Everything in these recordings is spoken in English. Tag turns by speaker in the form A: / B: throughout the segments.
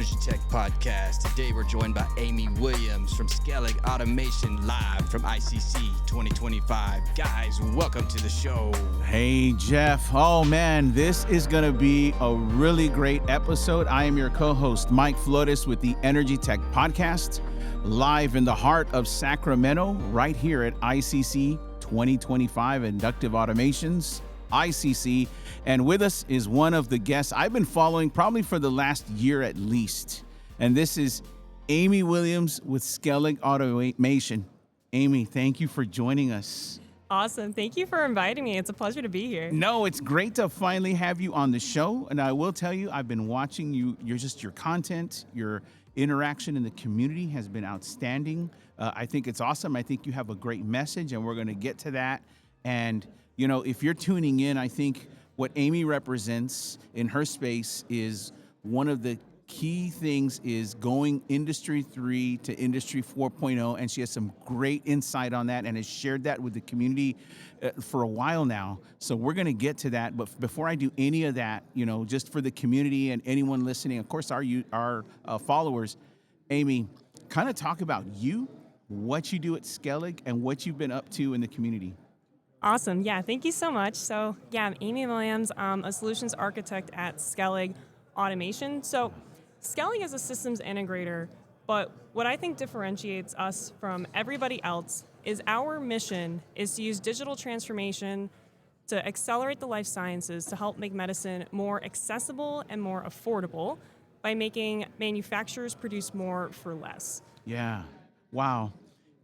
A: Energy Tech Podcast. Today we're joined by Amy Williams from Skellig Automation, live from ICC 2025. Guys, welcome to the show.
B: Hey, Jeff. Oh, man, this is going to be a really great episode. I am your co-host, Mike Flores, with the Energy Tech Podcast, live in the heart of Sacramento, right here at ICC 2025, Inductive Automations, ICC. And with us is one of the guests I've been following probably for the last year at least. And this is Amy Williams with Skellig Automation. Amy, thank you for joining us.
C: Awesome. Thank you for inviting me. It's a pleasure to be here.
B: No, it's great to finally have you on the show. And I will tell you, I've been watching you. Your content, your interaction in the community has been outstanding. I think it's awesome. I think you have a great message, and we're going to get to that. And, you know, if you're tuning in, I think what Amy represents in her space is one of the key things is going Industry 3 to Industry 4.0, and she has some great insight on that and has shared that with the community for a while now. So we're going to get to that, but before I do any of that, you know, just for the community and anyone listening, of course, our followers, Amy, kind of talk about you, what you do at Skellig, and what you've been up to in the community.
C: Awesome. Yeah, thank you so much. So, yeah, I'm Amy Williams. I'm a solutions architect at Skellig Automation. So, Skellig is a systems integrator, but what I think differentiates us from everybody else is our mission is to use digital transformation to accelerate the life sciences to help make medicine more accessible and more affordable by making manufacturers produce more for less.
B: Yeah. Wow.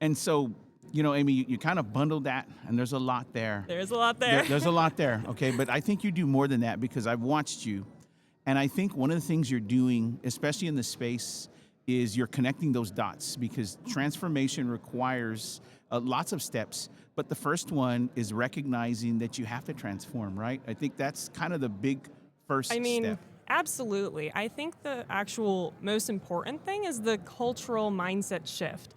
B: And so, you know, Amy, you kind of bundled that, and there's a lot there.
C: There's a lot there.
B: There's a lot there, okay? But I think you do more than that because I've watched you, and I think one of the things you're doing, especially in the space, is you're connecting those dots because transformation requires lots of steps, but the first one is recognizing that you have to transform, right? I think that's kind of the big first step.
C: Absolutely. I think the actual most important thing is the cultural mindset shift.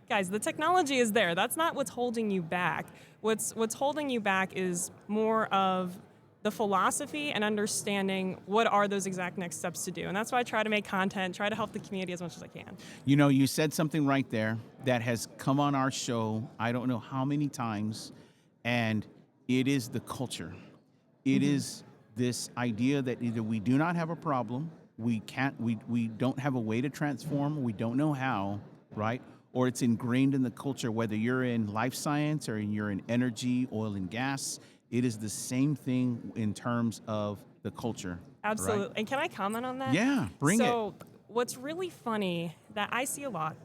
C: Guys, the technology is there. That's not what's holding you back. What's holding you back is more of the philosophy and understanding what are those exact next steps to do. And that's why I try to make content, try to help the community as much as I can.
B: You know, you said something right there that has come on our show, I don't know how many times, and it is the culture. It is this idea that either we do not have a problem, we don't have a way to transform, we don't know how, right? Or it's ingrained in the culture, whether you're in life science or you're in energy, oil and gas, it is the same thing in terms of the culture.
C: Absolutely.
B: Right?
C: And can I comment on that?
B: Yeah, bring it.
C: So what's really funny that I see a lot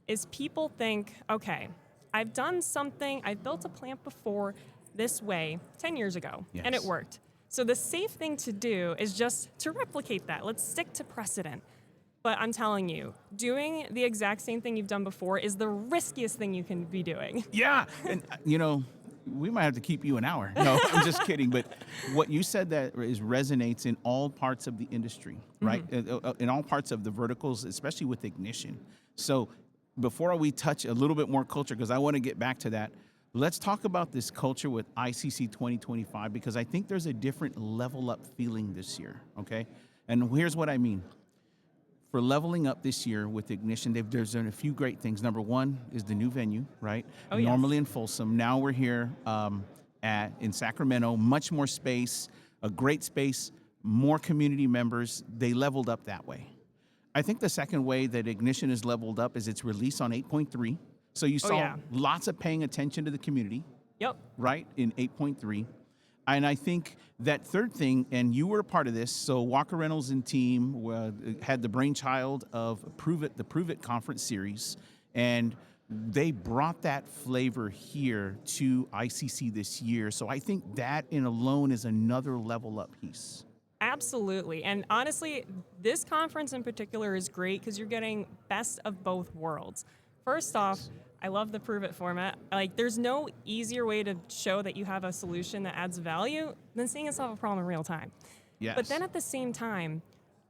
C: is people think, okay, I've done something, I've built a plant before this way 10 years ago, and it worked. So the safe thing to do is just to replicate that. Let's stick to precedent. But I'm telling you, doing the exact same thing you've done before is the riskiest thing you can be doing.
B: Yeah, and you know, we might have to keep you an hour. No, I'm just kidding. But what you said that resonates in all parts of the industry, right? In all parts of the verticals, especially with ignition. So before we touch a little bit more culture, because I want to get back to that, let's talk about this culture with ICC 2025, because I think there's a different level up feeling this year, okay? And here's what I mean. For leveling up this year with Ignition, there's done a few great things. Number one is the new venue, right?
C: Oh, yes.
B: Normally in Folsom. Now we're here in Sacramento, much more space, a great space, more community members. They leveled up that way. I think the second way that Ignition is leveled up is its release on 8.3. So you saw lots of paying attention to the community, right, in 8.3. And I think that third thing, and you were a part of this, so Walker Reynolds and team had the brainchild of the Prove It conference series, and they brought that flavor here to ICC this year. So I think that in alone is another level up piece.
C: Absolutely. And honestly, this conference in particular is great because you're getting best of both worlds. First off, I love the Prove It format. There's no easier way to show that you have a solution that adds value than seeing it solve a problem in real time.
B: Yes.
C: But then at the same time,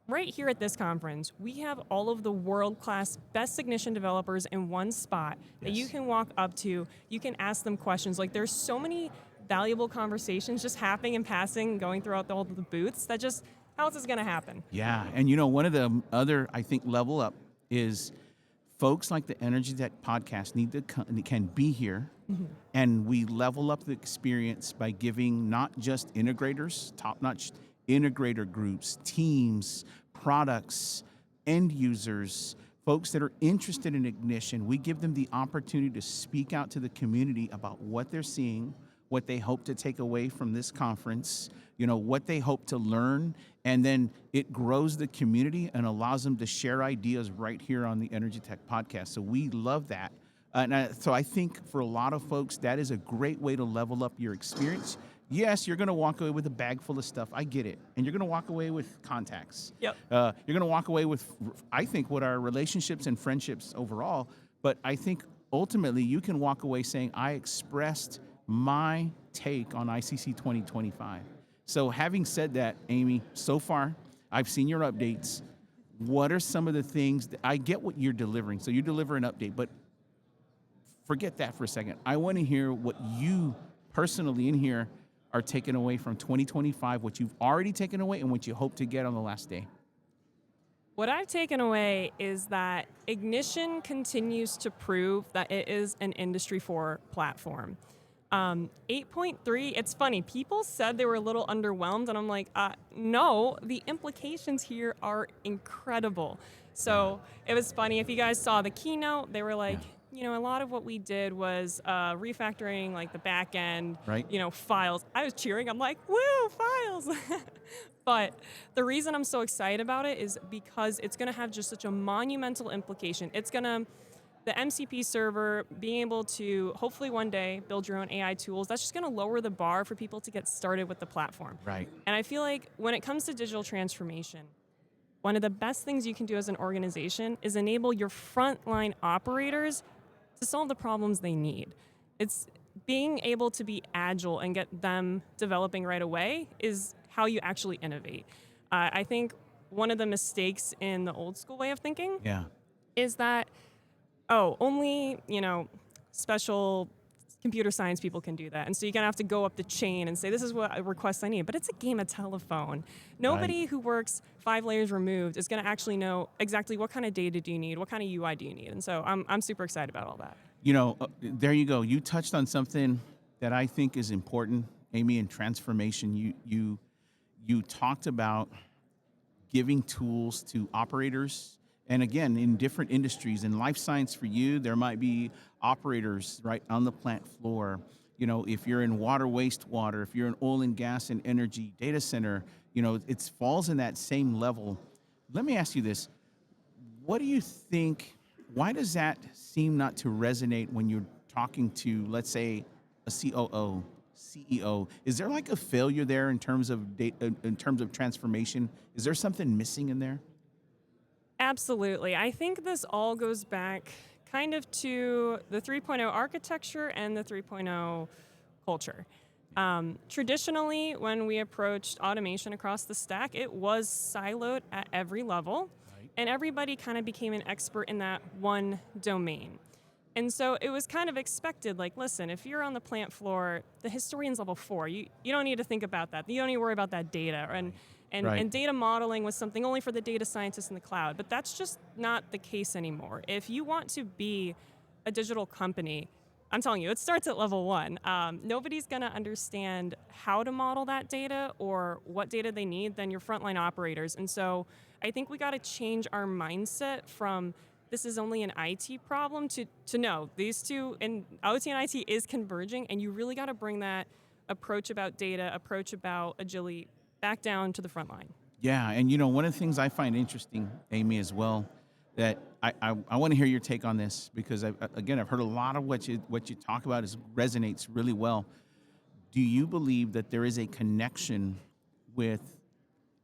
C: right here at this conference, we have all of the world-class best Ignition developers in one spot that you can walk up to. You can ask them questions. There's so many valuable conversations just happening and passing, going throughout all of the booths that just How else is it going to happen?
B: Yeah, and one of the other, I think, level up is folks like the Energy Tech podcast can be here, and we level up the experience by giving not just integrators, top-notch integrator groups, teams, products, end users, folks that are interested in Ignition. We give them the opportunity to speak out to the community about what they're seeing, what they hope to take away from this conference, what they hope to learn, and then it grows the community and allows them to share ideas right here on the Energy Tech podcast. So we love that. So I think for a lot of folks, that is a great way to level up your experience. Yes, you're going to walk away with a bag full of stuff. I get it. And you're going to walk away with contacts.
C: Yep.
B: You're going to walk away with, I think, what are relationships and friendships overall. But I think ultimately you can walk away saying, I expressed my take on ICC 2025. So having said that, Amy, so far, I've seen your updates. What are some of the things that I get what you're delivering? So you deliver an update, but forget that for a second. I want to hear what you personally in here are taking away from 2025, what you've already taken away and what you hope to get on the last day.
C: What I've taken away is that Ignition continues to prove that it is an Industry 4 platform. 8.3, it's funny, people said they were a little underwhelmed, and I'm like, no, the implications here are incredible. So it was funny, if you guys saw the keynote, they were like, a lot of what we did was refactoring like the back end,
B: right.
C: Files. I was cheering, I'm like, woo, files. But the reason I'm so excited about it is because it's going to have just such a monumental implication. It's going to, the MCP server, being able to hopefully one day build your own AI tools, that's just going to lower the bar for people to get started with the platform.
B: Right.
C: And I feel like when it comes to digital transformation, one of the best things you can do as an organization is enable your frontline operators to solve the problems they need. It's being able to be agile and get them developing right away is how you actually innovate. I think one of the mistakes in the old school way of thinking is that, only, special computer science people can do that. And so you're going to have to go up the chain and say, this is what requests I need. But it's a game of telephone. Nobody who works 5 layers removed is going to actually know exactly what kind of data do you need, what kind of UI do you need. And so I'm super excited about all that.
B: There you go. You touched on something that I think is important, Amy, in transformation. You talked about giving tools to operators. And again, in different industries, in life science for you, there might be operators right on the plant floor. If you're in water, wastewater, if you're in oil and gas and energy data center, it falls in that same level. Let me ask you this. What do you think, why does that seem not to resonate when you're talking to, let's say, a COO, CEO? Is there like a failure there in terms of transformation? Is there something missing in there?
C: Absolutely. I think this all goes back kind of to the 3.0 architecture and the 3.0 culture. Traditionally, when we approached automation across the stack, it was siloed at every level, and everybody kind of became an expert in that one domain. And so it was kind of expected, like, listen, if you're on the plant floor, the historian's level 4. You don't need to think about that. You don't need to worry about that data. And data modeling was something only for the data scientists in the cloud. But that's just not the case anymore. If you want to be a digital company, I'm telling you, it starts at level 1. Nobody's going to understand how to model that data or what data they need than your frontline operators. And so I think we got to change our mindset from this is only an IT problem to no, these two, and OT and IT is converging, and you really got to bring that approach about data, approach about agility back down to the front line.
B: Yeah, and one of the things I find interesting, Amy, as well, that I want to hear your take on this, because I've heard a lot of what you talk about resonates really well. Do you believe that there is a connection with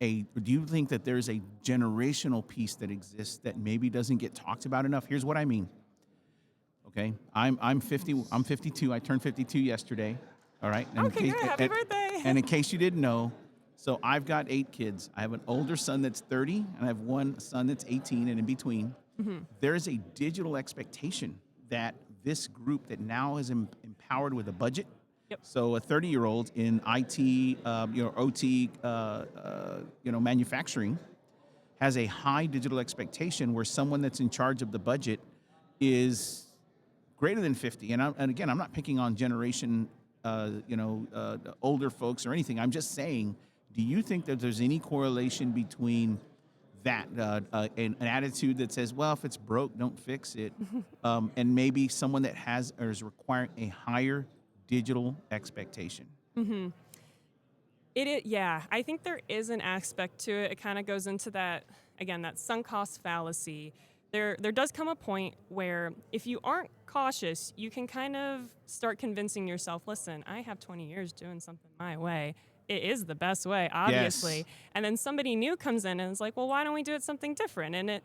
B: do you think that there's a generational piece that exists that maybe doesn't get talked about enough? Here's what I mean. Okay, I'm 50. I'm 52. I turned 52 yesterday. All right.
C: And okay, good. Happy birthday.
B: And in case you didn't know, so I've got 8 kids. I have an older son that's 30, and I have one son that's 18, and in between, there is a digital expectation that this group that now is empowered with a budget,
C: Yep.
B: So a 30-year-old in IT, OT, manufacturing has a high digital expectation where someone that's in charge of the budget is greater than 50. And again, I'm not picking on generation, older folks or anything. I'm just saying, do you think that there's any correlation between that an attitude that says, well, if it's broke, don't fix it, and maybe someone that has or is requiring a higher digital expectation?
C: Yeah. I think there is an aspect to it. It kind of goes into that, again, that sunk cost fallacy. There does come a point where if you aren't cautious, you can kind of start convincing yourself, listen, I have 20 years doing something my way. It is the best way, obviously.
B: Yes.
C: And then somebody new comes in and is like, well, why don't we do it something different? And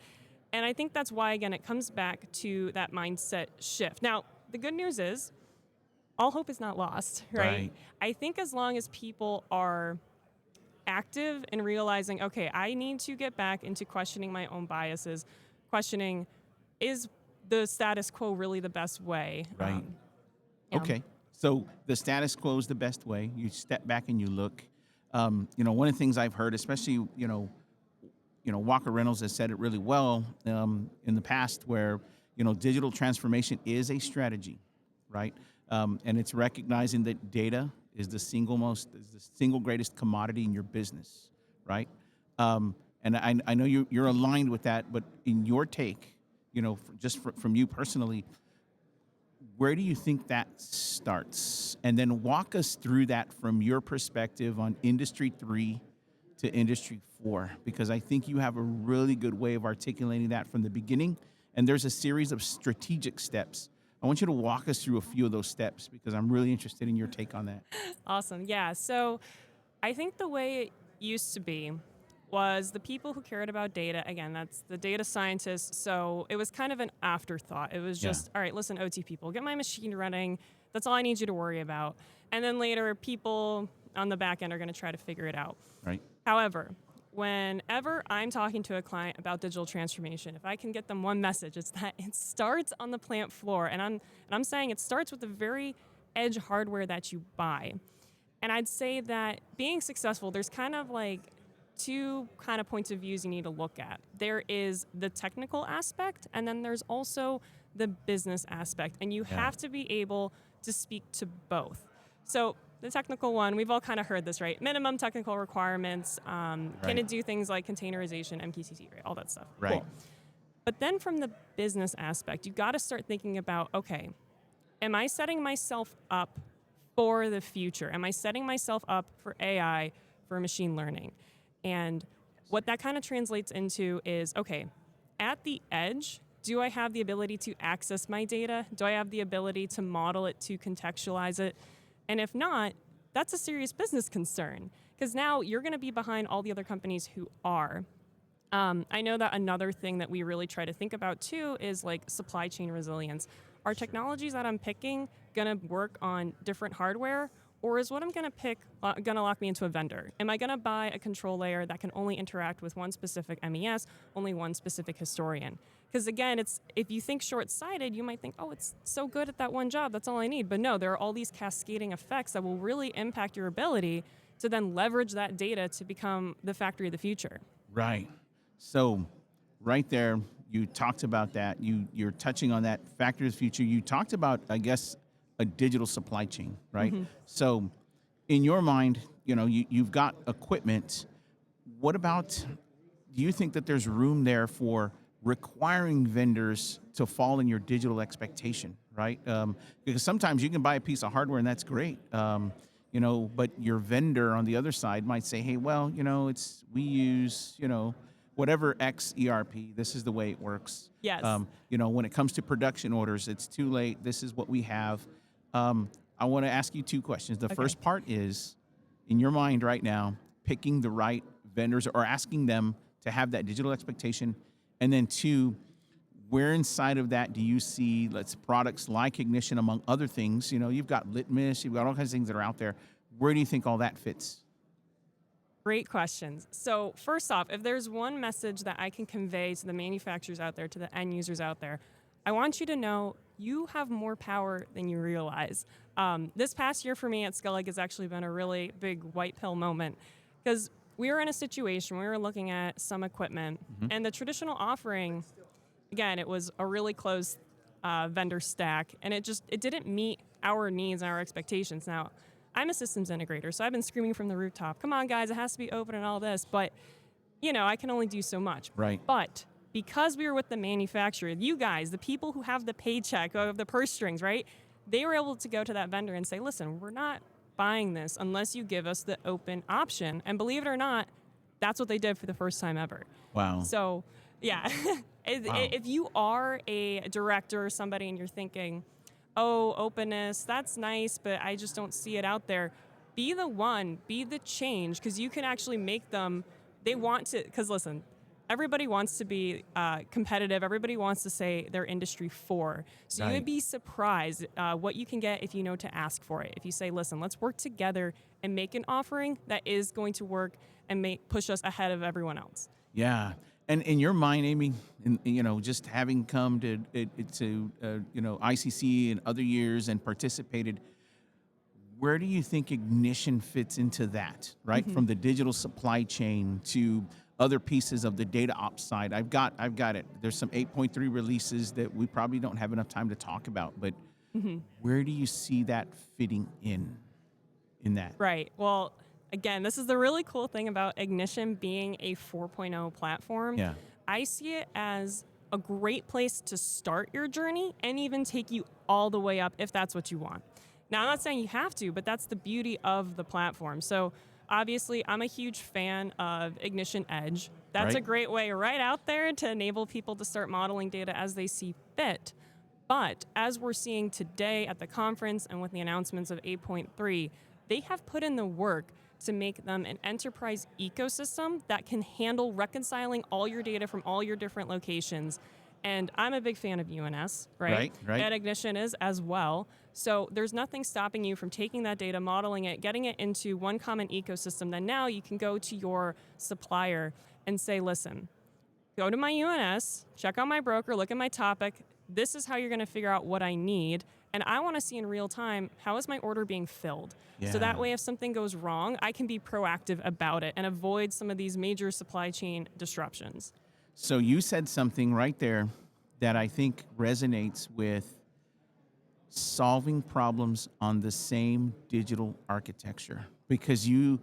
C: I think that's why, again, it comes back to that mindset shift. Now, the good news is all hope is not lost, right?
B: Right.
C: I think as long as people are active in realizing, okay, I need to get back into questioning my own biases, questioning, is the status quo really the best way?
B: Right.
C: Yeah.
B: Okay. So the status quo is the best way. You step back and you look. One of the things I've heard, especially, Walker Reynolds has said it really well in the past where, digital transformation is a strategy, right? And it's recognizing that data is the single greatest commodity in your business, right? And I know you're aligned with that, but in your take, from you personally, where do you think that starts? And then walk us through that from your perspective on Industry 3 to Industry 4, because I think you have a really good way of articulating that from the beginning. And there's a series of strategic steps. I want you to walk us through a few of those steps because I'm really interested in your take on that.
C: Awesome. Yeah. So I think the way it used to be was the people who cared about data, again, that's the data scientists. So it was kind of an afterthought. It was just, all right, listen, OT people, get my machine running. That's all I need you to worry about. And then later, people on the back end are going to try to figure it out.
B: Right.
C: However, whenever I'm talking to a client about digital transformation, if I can get them one message, it's that it starts on the plant floor. And I'm saying it starts with the very edge hardware that you buy. And I'd say that being successful, there's kind of like two kind of points of views you need to look at. There is the technical aspect, and then there's also the business aspect. And you have to be able to speak to both. So the technical one, we've all kind of heard this, right? Minimum technical requirements. Can it do things like containerization, MQTT, right? All that stuff.
B: Right.
C: Cool. But then from the business aspect, you got to start thinking about, okay, am I setting myself up for the future? Am I setting myself up for AI, for machine learning? And what that kind of translates into is, okay, at the edge, do I have the ability to access my data? Do I have the ability to model it, to contextualize it? And if not, that's a serious business concern because now you're going to be behind all the other companies who are. I know that another thing that we really try to think about too is like supply chain resilience. Are technologies that I'm picking going to work on different hardware, or is what I'm going to pick going to lock me into a vendor? Am I going to buy a control layer that can only interact with one specific MES, only one specific historian? Because again, if you think short-sighted, you might think, oh, it's so good at that one job, that's all I need. But no, there are all these cascading effects that will really impact your ability to then leverage that data to become the factory of the future.
B: Right. So right there, you talked about that. You're touching on that factory of the future. You talked about, I guess, a digital supply chain, right? Mm-hmm. So in your mind, you've got equipment. What about, do you think that there's room there for requiring vendors to fall in your digital expectation, right? Because sometimes you can buy a piece of hardware and that's great, but your vendor on the other side might say, hey, well, we use, whatever X ERP, this is the way it works.
C: Yes.
B: When it comes to production orders, it's too late. This is what we have. I want to ask you two questions. The first part is, in your mind right now, picking the right vendors or asking them to have that digital expectation. And then two, where inside of that do you see products like Ignition, among other things? You've got Litmus, you've got all kinds of things that are out there. Where do you think all that fits?
C: Great questions. So first off, if there's one message that I can convey to the manufacturers out there, to the end users out there, I want you to know you have more power than you realize. This past year for me at Skellig has actually been a really big white pill moment because we were in a situation, we were looking at some equipment, and the traditional offering, again, it was a really close vendor stack, and it didn't meet our needs and our expectations. Now, I'm a systems integrator, so I've been screaming from the rooftop, come on, guys, it has to be open and all this, but, I can only do so much.
B: Right.
C: But because we were with the manufacturer, you guys, the people who have the paycheck, or the purse strings, right, they were able to go to that vendor and say, listen, we're not buying this unless you give us the open option. And believe it or not, that's what they did for the first time ever.
B: Wow.
C: So, yeah, if you are a director or somebody and you're thinking, oh, openness, that's nice, but I just don't see it out there, be the one, be the change, because you can actually make them, they want to, because listen, everybody wants to be competitive. Everybody wants to say their industry for. So
B: Right.
C: you would be surprised what you can get if you know to ask for it. If you say, listen, let's work together and make an offering that is going to work and push us ahead of everyone else.
B: Yeah. And in your mind, Amy, just having come to ICC and other years and participated, where do you think Ignition fits into that, right? From the digital supply chain to other pieces of the data ops side. I've got it. There's some 8.3 releases that we probably don't have enough time to talk about, but where do you see that fitting in that?
C: Right. Well, again, this is the really cool thing about Ignition being a 4.0 platform.
B: Yeah.
C: I see it as a great place to start your journey and even take you all the way up if that's what you want. Now, I'm not saying you have to, but that's the beauty of the platform. So obviously, I'm a huge fan of Ignition Edge. That's
B: Right.
C: a great way right out there to enable people to start modeling data as they see fit. But as we're seeing today at the conference and with the announcements of 8.3, they have put in the work to make them an enterprise ecosystem that can handle reconciling all your data from all your different locations. And I'm a big fan of UNS, right?
B: Right.
C: And Ignition is as well. So there's nothing stopping you from taking that data, modeling it, getting it into one common ecosystem. Then now you can go to your supplier and say, listen, go to my UNS, check out my broker, look at my topic. This is how you're going to figure out what I need. And I want to see in real time, how is my order being filled?
B: Yeah.
C: So that way, if something goes wrong, I can be proactive about it and avoid some of these major supply chain disruptions.
B: So you said something right there that I think resonates with solving problems on the same digital architecture, because you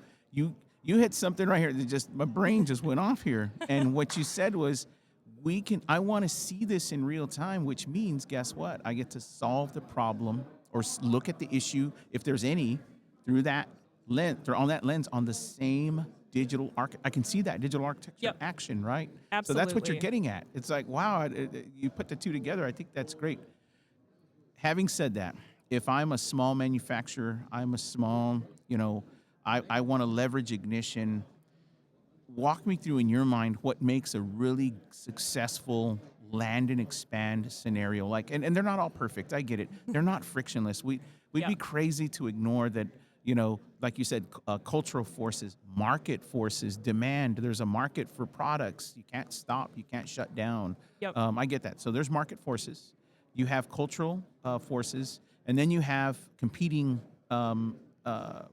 B: hit something right here that just, my brain just went off here. And what you said was, I want to see this in real time, which means, guess what? I get to solve the problem or look at the issue, if there's any, through that lens, on that lens, on the same digital I can see that digital architecture action, right?
C: Absolutely.
B: So that's what you're getting at. It's like, wow, you put the two together. I think that's great. Having said that, if I'm a small manufacturer, I'm a small, I want to leverage Ignition. Walk me through in your mind what makes a really successful land and expand scenario. Like, and they're not all perfect. I get it. They're not frictionless. We'd be crazy to ignore that. Like you said, cultural forces, market forces, demand. There's a market for products. You can't stop. You can't shut down.
C: Yep.
B: I get that. So there's market forces. You have cultural forces, and then you have competing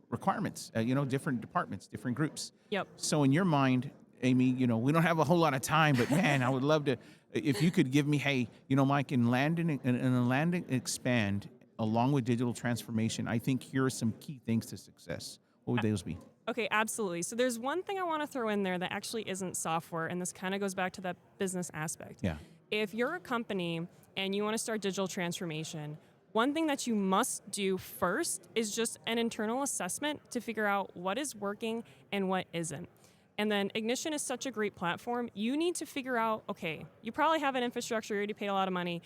B: requirements. Different departments, different groups.
C: Yep.
B: So in your mind, Amy, we don't have a whole lot of time, but man, I would love to, if you could give me, hey, Mike, in land and expand, along with digital transformation, I think here are some key things to success. What would those be?
C: Okay, absolutely. So there's one thing I want to throw in there that actually isn't software, and this kind of goes back to that business aspect.
B: Yeah.
C: If you're a company and you want to start digital transformation, one thing that you must do first is just an internal assessment to figure out what is working and what isn't. And then Ignition is such a great platform. You need to figure out, okay, you probably have an infrastructure, you already paid a lot of money.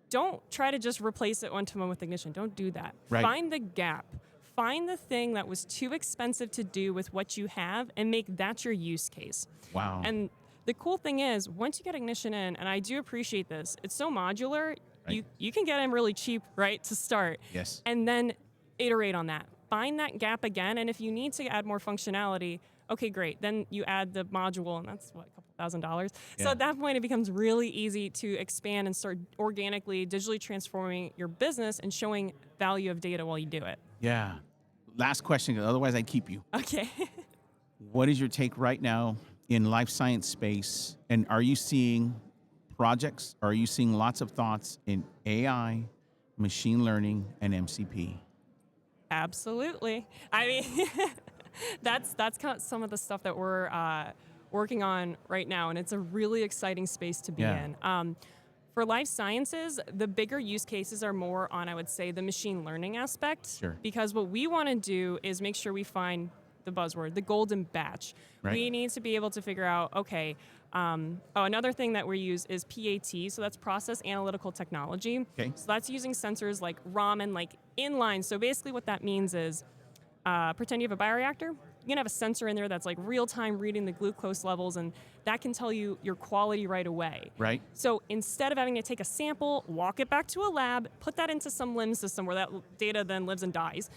C: Don't try to just replace it one-to-one with Ignition. Don't do that.
B: Right.
C: Find the gap. Find the thing that was too expensive to do with what you have and make that your use case.
B: Wow.
C: And the cool thing is, once you get Ignition in, and I do appreciate this, it's so modular,
B: Right.
C: you can get in really cheap, right, to start.
B: Yes.
C: And then iterate on that. Find that gap again, and if you need to add more functionality, Okay, great. Then you add the module, and that's what, a couple $1,000. So
B: Yeah.
C: at that point, it becomes really easy to expand and start organically, digitally transforming your business and showing value of data while you do it.
B: Yeah. Last question, 'cause otherwise I keep you.
C: Okay.
B: What is your take right now in life science space? And are you seeing projects? Are you seeing lots of thoughts in AI, machine learning, and MCP?
C: Absolutely. I mean, that's kind of some of the stuff that we're working on right now, and it's a really exciting space to be
B: Yeah.
C: in. For life sciences, the bigger use cases are more on, I would say, the machine learning aspect.
B: Sure.
C: Because what we want to do is make sure we find the buzzword, the golden batch.
B: Right.
C: We need to be able to figure out, okay, another thing that we use is PAT, so that's process analytical technology.
B: Okay.
C: So that's using sensors like Raman, like inline. So basically what that means is, pretend you have a bioreactor. You can have a sensor in there that's like real time reading the glucose levels, and that can tell you your quality right away.
B: Right.
C: So instead of having to take a sample, walk it back to a lab, put that into some LIMS system where that data then lives and dies,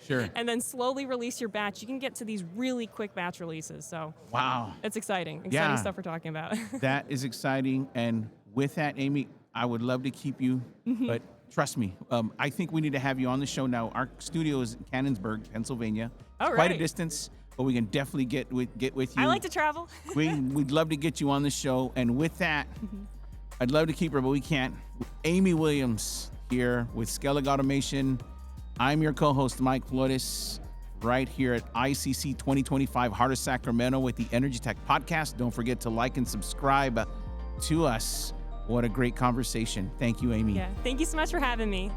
B: Sure.
C: and then slowly release your batch, you can get to these really quick batch releases. So
B: Wow.
C: it's exciting. Exciting
B: Yeah.
C: stuff we're talking about.
B: That is exciting. And with that, Amy, I would love to keep you, but trust me, I think we need to have you on the show now. Our studio is in Cannonsburg, Pennsylvania.
C: All
B: It's quite a
C: right.
B: distance, but we can definitely get with you.
C: I like to travel.
B: We'd love to get you on the show. And with that, I'd love to keep her, but we can't. Amy Williams here with Skellig Automation. I'm your co-host, Mike Flores, right here at ICC 2025 Heart of Sacramento with the Energy Tech Podcast. Don't forget to like and subscribe to us. What a great conversation. Thank you, Amy.
C: Yeah. Thank you so much for having me.